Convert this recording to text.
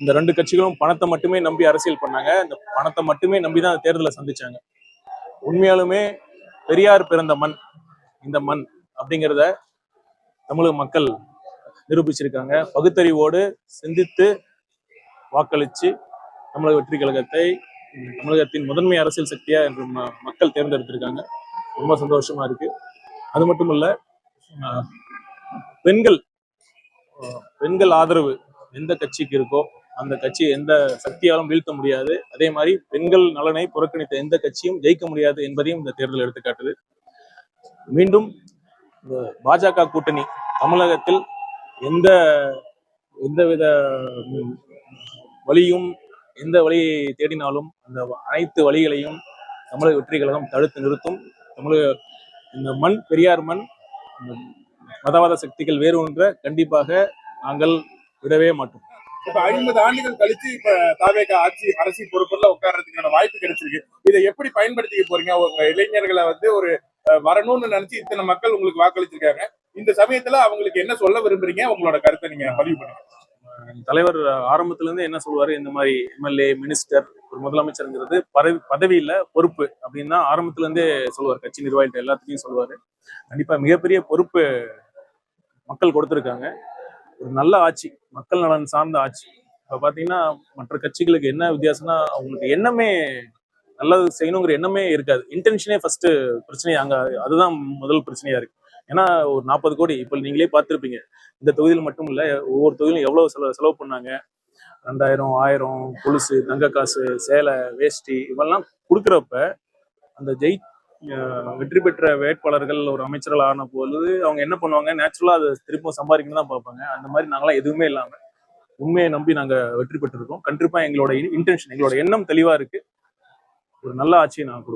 இந்த ரெண்டு கட்சிகளும் பணத்தை மட்டுமே நம்பி அரசியல் பண்ணாங்க. இந்த பணத்தை மட்டுமே நம்பிதான் தேர்தலை சந்திச்சாங்க. உண்மையாலுமே பெரியார் பிறந்த மண் இந்த மண் அப்படிங்கிறத தமிழக மக்கள் நிரூபிச்சிருக்காங்க. பகுத்தறிவோடு சிந்தித்து வாக்களிச்சு தமிழக வெற்றி கழகத்தை தமிழகத்தின் முதன்மை அரசியல் சக்தியா என்று மக்கள் தேர்ந்தெடுத்திருக்காங்க. ரொம்ப சந்தோஷமா இருக்கு. அது மட்டும் இல்ல, பெண்கள் ஆதரவு எந்த கட்சிக்கு இருக்கோ அந்த கட்சி எந்த சக்தியாலும் வீழ்த்த முடியாது. அதே மாதிரி பெண்கள் நலனை புறக்கணித்த எந்த கட்சியும் ஜெயிக்க முடியாது என்பதையும் இந்த தேர்தல் எடுத்துக்காட்டுது. மீண்டும் இந்த பாஜக கூட்டணி தமிழகத்தில் எந்தவித வழியும் எந்த வழியை தேடினாலும் அந்த அனைத்து வழிகளையும் தமிழக வெற்றி கழகம் தடுத்து நிறுத்தும். தமிழக இந்த மண் பெரியார் மண், மதவாத சக்திகள் வேறு ஒன்றை கண்டிப்பாக நாங்கள் விடவே மாட்டோம். இப்ப 50 ஆண்டுகள் கழிச்சு இப்ப தாவேக ஆட்சி அரசியல் பொறுப்புல உட்கார்றதுக்கான வாய்ப்பு கிடைச்சிருக்கு. இதை எப்படி பயன்படுத்திக்க போறீங்க? உங்க இளைஞர்களை ஒரு வரணும்னு நினைச்சு இத்தனை மக்கள் உங்களுக்கு வாக்களிச்சிருக்காங்க. இந்த சமயத்துல அவங்களுக்கு என்ன சொல்ல விரும்புறீங்க? உங்களோட கருத்தை நீங்க பதிவு பண்ணுங்க. தலைவர் ஆரம்பத்துல இருந்து என்ன சொல்லுவாரு, இந்த மாதிரி எம்எல்ஏ, மினிஸ்டர், ஒரு முதலமைச்சருங்கிறது பதவி இல்ல, பொறுப்பு அப்படின்னு தான் ஆரம்பத்துல இருந்தே சொல்லுவார். கட்சி நிர்வாகிகள் எல்லாத்துக்கும் சொல்லுவாரு. கண்டிப்பா மிகப்பெரிய பொறுப்பு மக்கள் கொடுத்திருக்காங்க. ஒரு நல்ல ஆட்சி, மக்கள் நலன் சார்ந்த ஆட்சி. இப்ப பாத்தீங்கன்னா மற்ற கட்சிகளுக்கு என்ன வித்தியாசம்னா, அவங்களுக்கு எண்ணமே நல்லது செய்யணுங்கிற எண்ணமே இருக்காது. இன்டென்ஷனே ஃபர்ஸ்ட் பிரச்சனை. அதுதான் முதல் பிரச்சனையா இருக்கு. ஏன்னா ஒரு 40 கோடி இப்ப நீங்களே பார்த்துருப்பீங்க. இந்த தொகுதியில் மட்டும் இல்ல, ஒவ்வொரு தொகுதியிலும் எவ்வளவு செலவு பண்ணாங்க. 2000, 1000 கொலுசு, தங்க காசு, சேலை, வேஷ்டி இவெல்லாம் கொடுக்குறப்ப அந்த வெற்றி பெற்ற வேட்பாளர்கள் ஒரு அமைச்சர்கள் ஆன பொழுது அவங்க என்ன பண்ணுவாங்க, நேச்சுரலா அதை திரும்ப சம்பாதிக்கணும் தான் பார்ப்பாங்க. அந்த மாதிரி நாங்களாம் எதுவுமே இல்லாம உண்மையை நம்பி நாங்க வெற்றி பெற்றிருக்கோம். கண்டிப்பா எங்களோட இன்டென்ஷன், எங்களோட எண்ணம் தெளிவா இருக்கு. ஒரு நல்ல ஆட்சியை நான்